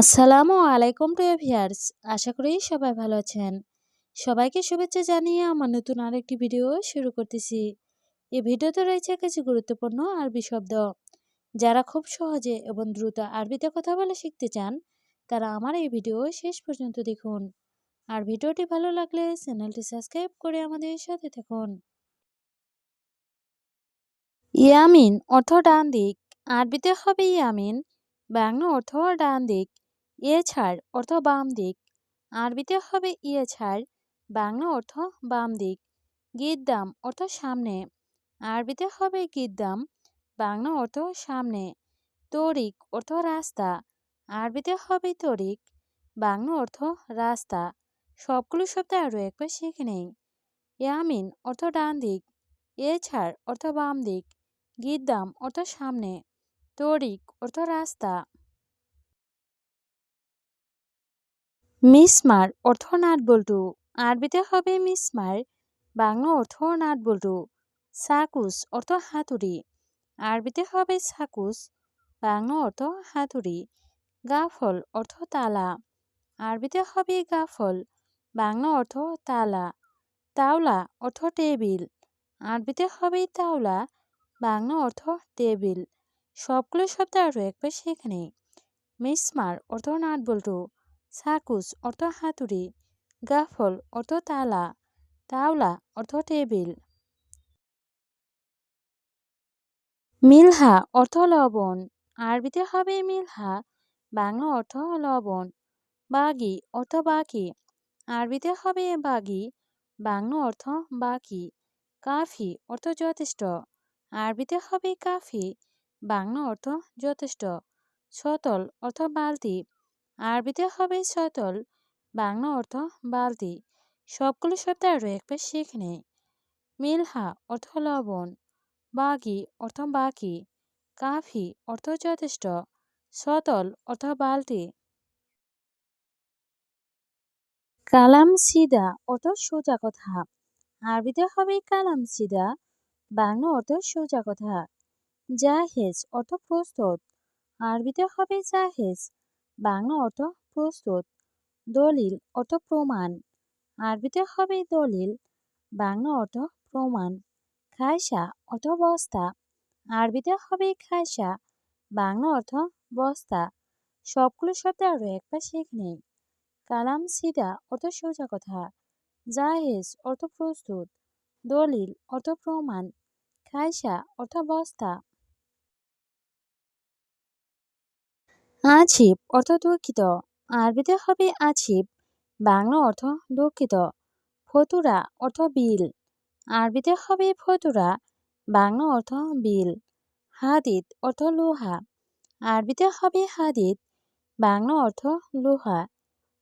আসসালামু আলাইকুম প্রিয় ভিউয়ার্স, আশা করি সবাই ভালো আছেন। সবাইকে শুভেচ্ছা জানিয়ে আমার নতুন আরেকটি ভিডিও শুরু করতেছি। এই ভিডিওতে রয়েছে কিছু গুরুত্বপূর্ণ আরবি শব্দ। যারা খুব সহজে এবং দ্রুত আরবিতে কথা বলে শিখতে চান, তারা আমার এই ভিডিও শেষ পর্যন্ত দেখুন। আর ভিডিওটি ভালো লাগলে চ্যানেলটি সাবস্ক্রাইব করে আমাদের সাথে থাকুন। ইয়ামিন অর্থ ডান দিক। আরবিতে হবে ইয়ামিন, বাংলা অর্থ ডান দিক। ইয়েছাড় অর্থ বাম দিক। আরবিতে হবে ইয়েছাড়, বাংলা অর্থ বাম দিক। গিদ্দাম অর্থ সামনে। আরবিতে হবে গিদ্দাম, বাংলা অর্থ সামনে। তরিক অর্থ রাস্তা। আরবিতে হবে তরিক, বাংলা অর্থ রাস্তা। সবগুলো শব্দ আরও একবার শিখে নেই। ইয়ামিন অর্থ ডান দিক, এছাড় অর্থ বাম দিক, গিদ্দাম অর্থ সামনে, তরিক অর্থ রাস্তা। মিসমার অর্থ নাটবল্টু। আরবিতে হবে মিসমার, বাংলা অর্থ নাটবল্টু। সাকুস অর্থ হাতুড়ি। আরবিতে হবে সাকুস, বাংলা অর্থ হাতুড়ি। গাফল অর্থ তালা। আরবিতে হবে গাফল, বাংলা অর্থ তালা। তাওলা অর্থ টেবিল। আরবিতে হবে তাওলা, বাংলা অর্থ টেবিল। সবগুলো শব্দ আরও একবার সেখানে। মিসমার অর্থ নাটবল্টু, সাকুস অর্থ হাতুড়ি, গাফল অর্থ তালা, তাওলা অর্থ টেবিল। মিলহা অর্থ লবণ। আরবিতে হবে মিলহা, বাংলা অর্থ লবণ। বাগি অর্থ বাকি। আরবিতে হবে বাগি, বাংলা অর্থ বাকি। কাফি অর্থ যথেষ্ট। আরবিতে হবে কাফি, বাংলা অর্থ যথেষ্ট। সতল অর্থ বালতি। আরবিতে হবে সতল, বাংলা অর্থ বালতি। সবগুলো শব্দ আরও একবার শিখে নেই। মিলহা অর্থ লবণ, বাগি অর্থ বাকি, কাফি অর্থ যথেষ্ট, সতল অর্থ বালতি। কালাম সিদা অর্থ সোজা কথা। আরবিতে হবে কালাম সিদা, বাংলা অর্থ সোজা কথা। জাহেজ অর্থ প্রস্তুত। আরবিতে হবে জাহেজ, বাংলা অর্থ প্রস্তুত। দলিল অর্থ প্রমাণ। আরবিতে হবে দলিল, বাংলা অর্থ প্রমাণ। খায়সা অর্থ বস্তা। আরবিতে হবে খায়সা, বাংলা অর্থ বস্তা। সবগুলো শব্দ আরও একবার শিখে নেই। কালাম সিদা অর্থ সোজা কথা, জাহেজ অর্থ প্রস্তুত, দলিল অর্থ প্রমাণ, খায়সা অর্থ বস্তা। আছিপ অর্থ দুঃখিত। আরবিতে হবে আছিপ, বাংলা অর্থ দুঃখিত। ফতুরা অর্থ বিল। আরবিতে হবে ফতুরা, বাংলা অর্থ বিল। হাদিদ অর্থ লোহা। আরবিতে হবে হাদিদ, বাংলা অর্থ লোহা।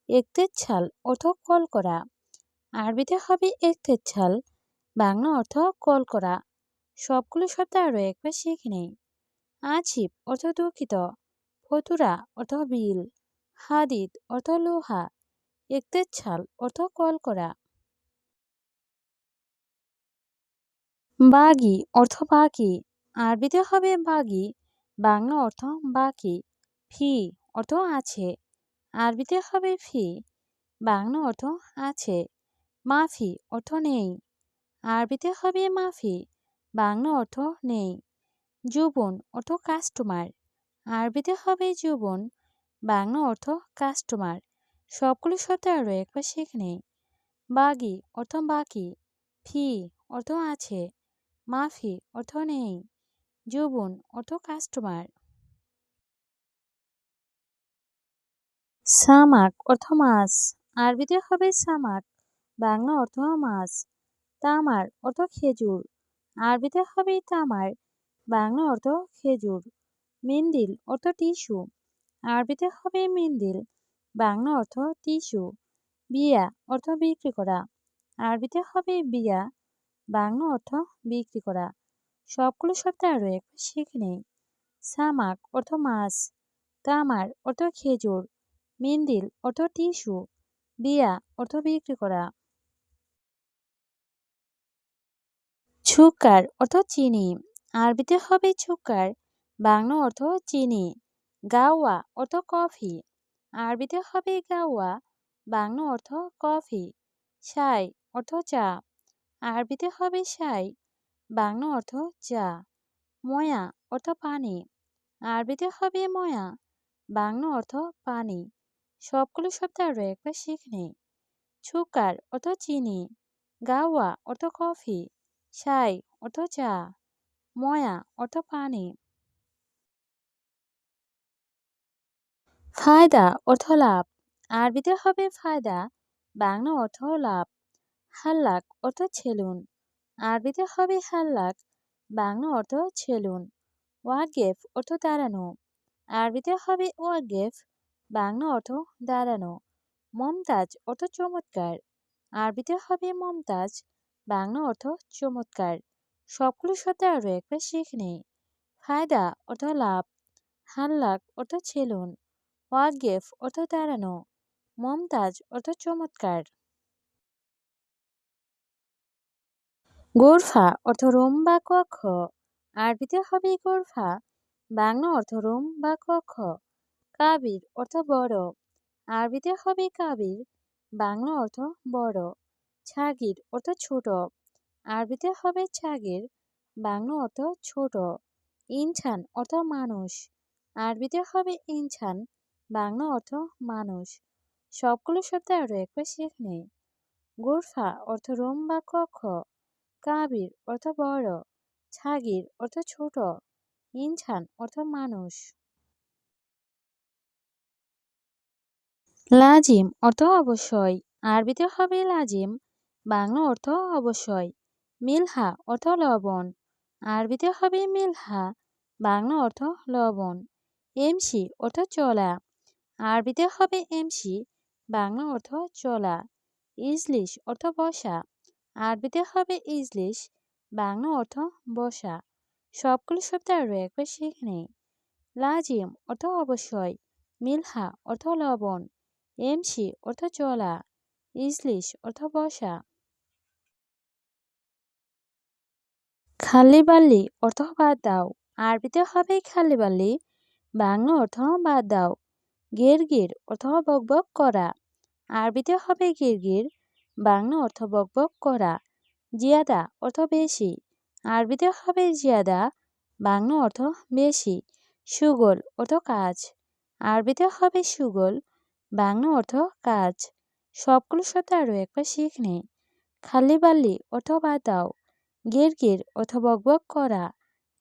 একতেছাল অর্থ কল করা। আরবিতে হবে একতেছাল, বাংলা অর্থ কল করা। সবগুলো শব্দ আরও একবার শিখে নেই। আছিপ অর্থ দুঃখিত, ফতুরা অর্থ বিল, হাদিদ অর্থ লোহা, একতেছাল অর্থ কল করা। বাগি অর্থ বাকি। আরবিতে হবে বাগি, বাংলা অর্থ বাকি। ফি অর্থ আছে। আরবিতে হবে ফি, বাংলা অর্থ আছে। মাফি অর্থ নেই। আরবিতে হবে মাফি, বাংলা অর্থ নেই। যুবন অর্থ কাস্টমার। আরবিতে হবে যুবন, বাংলা অর্থ কাস্টমার। সবগুলো শব্দ আরও একবার শিখে নেই। বাগি অর্থ বাকি, ফি অর্থ আছে, মাফি অর্থ নেই, যুবন অর্থ কাস্টমার। সামাক অর্থ মাছ। আরবিতে হবে সামাক, বাংলা অর্থ মাছ। তামার অর্থ খেজুর। আরবিতে হবে তামার, বাংলা অর্থ খেজুর। মিন্দিল অর্থ টিস্যু। আরবিতে হবে মিন্দিল, বাংলা অর্থ টিস্যু। বিয়া অর্থ বিক্রি করা। আরবিতে হবে বিয়া, বাংলা অর্থ বিক্রি করা। সবগুলো শব্দ আরও একবার শিখে নেই। সামাক অর্থ মাছ, তামার অর্থ খেজুর, মিন্দিল অর্থ টিস্যু, বিয়া অর্থ বিক্রি করা। সুকার অর্থ চিনি। আরবিতে হবে সুকার, বাংলা অর্থ চিনি। গাওয়া অর্থ কফি। আরবিতে হবে গাওয়া, বাংলা অর্থ কফি। শাই অর্থ চা, আরবিতে হবে শাই, বাংলা অর্থ চা। ময়া অর্থ পানি, আরবিতে হবে ময়া, বাংলা অর্থ পানি। সবগুলো শব্দ আরো একবার শিখে নেই। সুকার অর্থ চিনি, গাওয়া অর্থ কফি, শাই অর্থ চা, ময়া অর্থ পানি। ফায়দা অর্থ লাভ, আরবিতে হবে ফায়দা, বাংলা অর্থ লাভ। হাল্লাক অর্থ ছেলুন, আরবিতে হবে হাল্লাক, বাংলা অর্থ ছেলুন। ওয়াগেফ অর্থ দাঁড়ানো, আরবিতে হবে ওয়াগেফ, বাংলা অর্থ দাঁড়ানো। মমতাজ অর্থ চমৎকার, আরবিতে হবে মমতাজ, বাংলা অর্থ চমৎকার। সবগুলো শব্দ আরো একবার শিখে নেই। ফায়দা অর্থ লাভ, হাল্লাক অর্থ ছেলুন, ওয়াগেফ অর্থ দাঁড়ানো, মমতাজ অর্থ চমৎকার। গোরফা অর্থ রুম বা কক্ষ, আরবিতে হবে গোরফা, বাংলা অর্থ রুম বা কক্ষ। কাবির অর্থ বড়, আরবিতে হবে কাবির, বাংলা অর্থ বড়। ছাগির অর্থ ছোট, আরবিতে হবে ছাগির, বাংলা অর্থ ছোট। ইনসান অর্থ মানুষ, আরবিতে হবে ইনসান, বাংলা অর্থ মানুষ। সবগুলো শব্দ আরো একবার শিখে নেই। গোরফা অর্থ রুম বা কক্ষ, কাবির অর্থ বড়, ছাগির অর্থ ছোট, ইনসান অর্থ মানুষ। লাজিম অর্থ অবশ্যই, আরবিতে হবে লাজিম, বাংলা অর্থ অবশ্যই। মিলহা অর্থ লবণ, আরবিতে হবে মিলহা, বাংলা অর্থ লবণ। এমসি অর্থ চলা, আরবিতে হবে এমসি, বাংলা অর্থ চলা। ইজলিশ অর্থ বসা, আরবিতে হবে ইজলিশ, বাংলা অর্থ বসা। সবগুলো শব্দ আরো একবার শিখে নেই। লাজিম অর্থ অবশ্যই, মিলহা অর্থ লবণ, এমসি অর্থ চলা, ইজলিশ অর্থ বসা। খালি বাল্লি অর্থ বাদ দাও, আরবিতে হবে খালি বাল্লি, বাংলা অর্থ বাদ দাও। গিরগির অর্থ বকবক করা, আরবিতে হবে গিরগির, বাংলা অর্থ বকবক করা। জিয়াদা অর্থ বেশি, আরবিতে হবে জিয়াদা, বাংলা অর্থ বেশি। সুগল অর্থ কাজ, আরবিতে হবে সুগল, বাংলা অর্থ কাজ। সবগুলো শব্দ আরো একবার শিখে নেই। খালি বাল্লি অর্থ বাদ দাও, গিরগির অর্থ বকবক করা,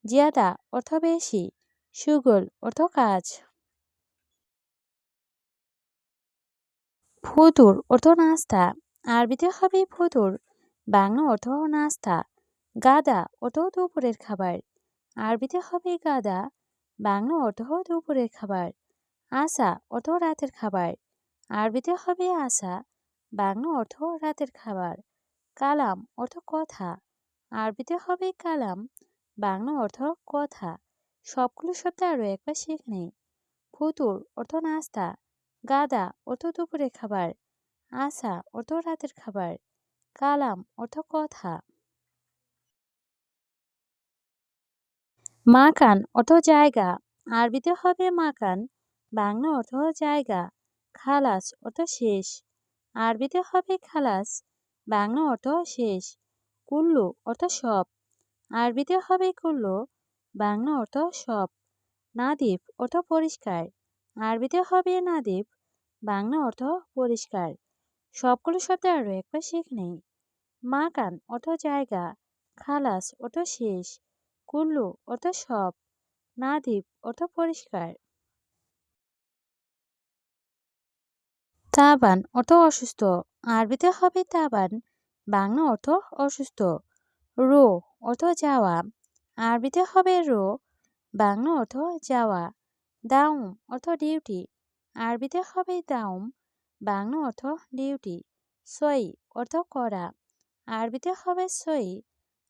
জিয়াদা অর্থ বেশি, সুগল অর্থ কাজ। ফুতুর অর্থ নাস্তা, আরবিতে হবে ফুতুর, বাংলা অর্থ নাস্তা। গাদা অর্থ দুপুরের খাবার, আরবিতে হবে গাদা, বাংলা অর্থ দুপুরের খাবার। আসা অর্থ রাতের খাবার, আরবিতে হবে আসা, বাংলা অর্থ রাতের খাবার। কালাম অর্থ কথা, আরবিতে হবে কালাম, বাংলা অর্থ কথা। সবগুলো শব্দ আরো একবার শিখে নেই। ফুতুর অর্থ নাস্তা, গাদা অর্থ দুপুরের খাবার, আসা অর্থ রাতের খাবার, কালাম অর্থ কথা। মাকান অর্থ জায়গা, আরবিতে হবে মাকান, বাংলা অর্থ জায়গা। খালাস অর্থ শেষ, আরবিতে হবে খালাস, বাংলা অর্থ শেষ। কুল্লু অর্থ সব, আরবিতে হবে কুল্লু, বাংলা অর্থ সব। নাদিফ অর্থ পরিষ্কার, আরবিতে হবে নাদিফ, বাংলা অর্থ পরিষ্কার। সবগুলো শব্দ আরো একবার শিখে নেই। মাকান অর্থ জায়গা, খালাস অর্থ শেষ, কুল্লু অর্থ সব, নাদিফ অর্থ পরিষ্কার। তাবান অর্থ অসুস্থ, আরবিতে হবে তাবান, বাংলা অর্থ অসুস্থ। রো অর্থ যাওয়া, আরবিতে হবে রো, বাংলা অর্থ যাওয়া। দাউম অর্থ ডিউটি, আরবিতে হবে দাউম, বাংলা অর্থ ডিউটি। সই অর্থ করা, আরবিতে হবে সই,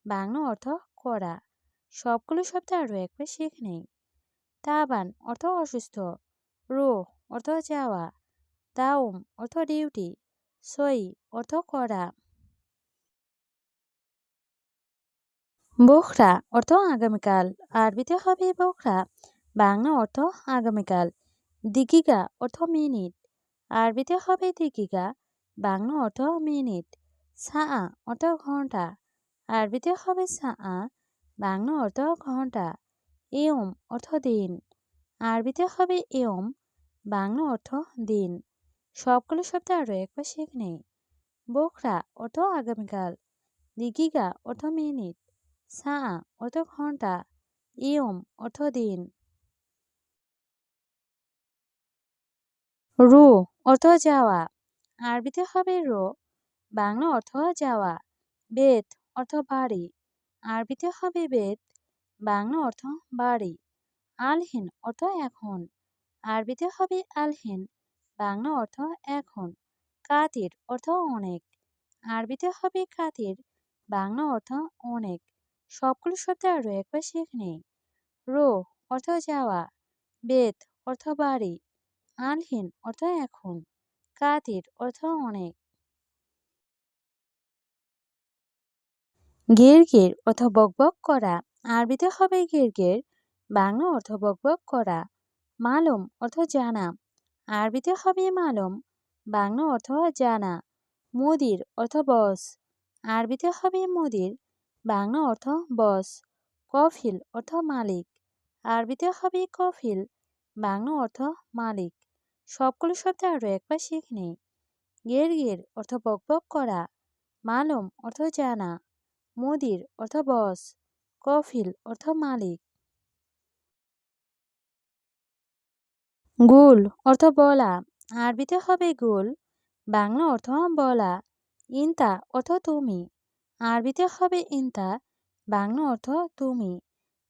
বাংলা অর্থ করা। সবগুলো শব্দ আরো একবার শিখে নেই। তাবান অর্থ অসুস্থ, রো অর্থ যাওয়া, দাউম অর্থ ডিউটি, সই অর্থ করা। বোখরা অর্থ আগামীকাল, আরবিতে হবে বোখরা, বাংলা অর্থ আগামীকাল। দিকিকা অর্থ মিনিট, আরবিতে হবে দিকিকা, বাংলা অর্থ মিনিট। সাআ অর্থ ঘন্টা, আরবিতে হবে সাআ, বাংলা অর্থ ঘন্টা। ইয়ম অর্থ দিন, আরবিতে হবে ইয়ম, বাংলা অর্থ দিন। সবগুলো শব্দ আরও একবার শিখে নেই। বোখরা অর্থ আগামীকাল, দিকিকা অর্থ মিনিট, সাআ অর্থ ঘন্টা, ইয়ম অর্থ দিন। রু অর্থ যাওয়া, আরবিতে হবে রো, বাংলা অর্থ যাওয়া। বেত অর্থ বাড়ি, আরবিতে হবে বেত, বাংলা অর্থ বাড়ি। আলহিন অর্থ এখন, আরবিতে হবে আলহিন, বাংলা অর্থ এখন। কাতির অর্থ অনেক, আরবিতে হবে কাতির, বাংলা অর্থ অনেক। সবগুলো শব্দ আরও একবার শিখে নেই। রো অর্থ যাওয়া, বেত অর্থ বাড়ি, আলহিন অর্থ এখন, কাতির অর্থ অনেক। গিরগির অর্থ বকবক করা, আরবিতে হবে গিরগির, বাংলা অর্থ বকবক করা। মালুম অর্থ জানা, আরবিতে হবে মালুম, বাংলা অর্থ জানা। মুদির অর্থ বস, আরবিতে হবে মুদির, বাংলা অর্থ বস। কফিল অর্থ মালিক, আরবিতে হবে কফিল, বাংলা অর্থ মালিক। সবগুলো শব্দ আরও একবার শিখে নেই। গিরগির অর্থ বকবক করা, মালুম অর্থ জানা, মুদির অর্থ বস, কফিল অর্থ মালিক। গুল অর্থ বলা, আরবিতে হবে গুল, বাংলা অর্থ বলা। ইনতা অর্থ তুমি, আরবিতে হবে ইনতা, বাংলা অর্থ তুমি।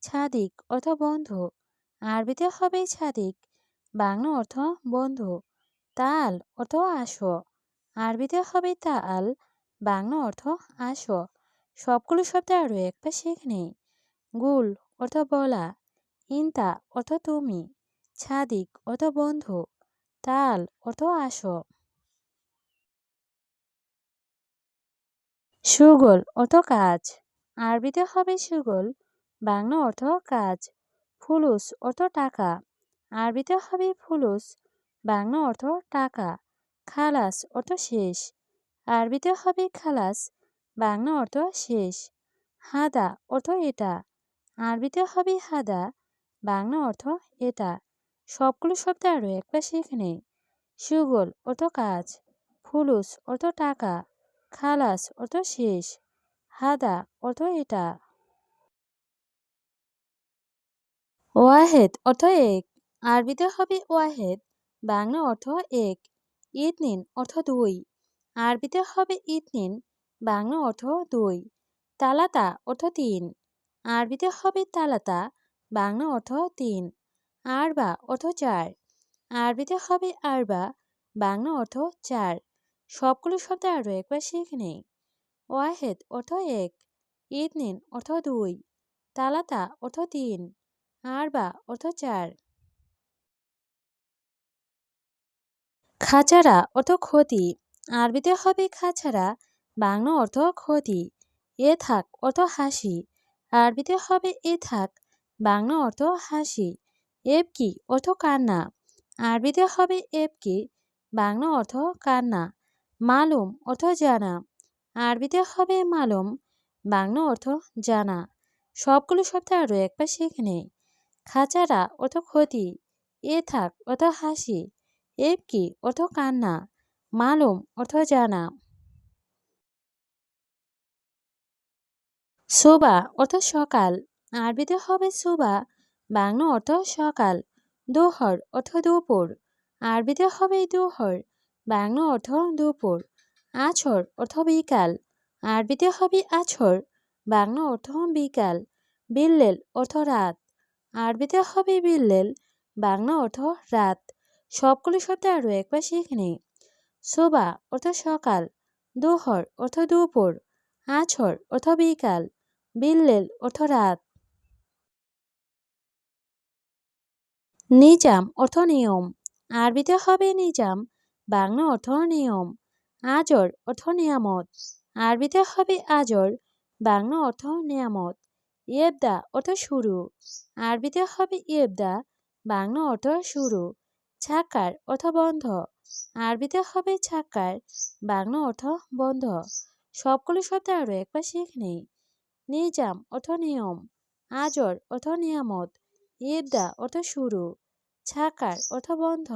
ছাদিক অর্থ বন্ধু, আরবিতে হবে ছাদিক, বাংলা অর্থ বন্ধু। তাল অর্থ আসো, আরবিতে হবে তাল, বাংলা অর্থ আসো। সবগুলো শব্দ আরও একবার শিখে নেই। গুল অর্থ বলা, ইনতা অর্থ তুমি, ছাদিক অর্থ বন্ধু, তাল অর্থ আসো। সুগল অর্থ কাজ, আরবিতে হবে সুগল, বাংলা অর্থ কাজ। ফুলুস অর্থ টাকা, আরবিতে হবে ফুলুস, বাংলা অর্থ টাকা। খালাস অর্থ শেষ, আরবিতে হবে খালাস, বাংলা অর্থ শেষ। হাদা অর্থ এটা, আরবিতে হবে হাদা, বাংলা অর্থ এটা। সবগুলো শব্দ আরও একবার শিখে নেই। সুগল অর্থ কাজ, ফুলুস অর্থ টাকা, খালাস অর্থ শেষ, হাদা অর্থ এটা। ওয়াহেদ অর্থ এক, আরবিতে হবে ওয়াহেদ, বাংলা অর্থ এক। ইতনিন অর্থ দুই, আরবিতে হবে ইতনিন, বাংলা অর্থ দুই। তালাতা অর্থ তিন, আরবিতে হবে তালাতা, বাংলা অর্থ তিন। আরবা অর্থ চার, আরবিতে হবে আরবা, বাংলা অর্থ চার। সবগুলো শব্দ আরও একবার শিখে নেই। ওয়াহেদ অর্থ এক, ইতনিন অর্থ দুই, তালাতা অর্থ তিন, আরবা অর্থ চার। খাচারা অর্থ ক্ষতি, আরবিতে হবে খাচারা, বাংলা অর্থ ক্ষতি। এ থাক অর্থ হাসি, আরবিতে হবে এ থাক, বাংলা অর্থ হাসি। এবকি অর্থ কান্না, আরবিতে হবে এবকি, বাংলা অর্থ কান্না। মালুম অর্থ জানা, আরবিতে হবে মালুম, বাংলা অর্থ জানা। সবগুলো শব্দ আরও একবার শিখে নেই। খাচারা অর্থ ক্ষতি, এ থাক অর্থ হাসি, এবকি অর্থ কান্না, মালুম অর্থ জানা। সুবা অর্থ সকাল, আরবিতে হবে সুবা, বাংলা অর্থ সকাল। দোহর অর্থ দুপুর, আরবিতে হবে দোহর, বাংলা অর্থ দুপুর। আছর অর্থ বিকাল, আরবিতে হবে আছর, বাংলা অর্থ বিকাল। বিল্লেল অর্থ রাত, আরবিতে হবে বিল্লেল, বাংলা অর্থ রাত। সবগুলো শব্দ আরও একবার শিখে নিই। সুবা অর্থ সকাল, দোহর অর্থ দুপুর, আছর অর্থ বিকাল, বিল্লেল অর্থ রাত। নিজাম অর্থ নিয়ম, আরবিতে হবে নিজাম, বাংলা অর্থ নিয়ম। আজর অর্থ নিয়ামত, আরবিতে হবে আজর, বাংলা অর্থ নিয়ামত। ইয়েবদা অর্থ শুরু, আরবিতে হবে ইয়েবদা, বাংলা অর্থ শুরু। ছাকার অর্থ বন্ধ। আরবিতে হবে ছাকার, বাংলা অর্থ বন্ধ। সবগুলো শব্দ আরো একবার শিখে নেই। নিজাম অর্থ নিয়ম, আজর অর্থ নিয়ামত, ইবদা অর্থ শুরু, ছাকার অর্থ বন্ধ।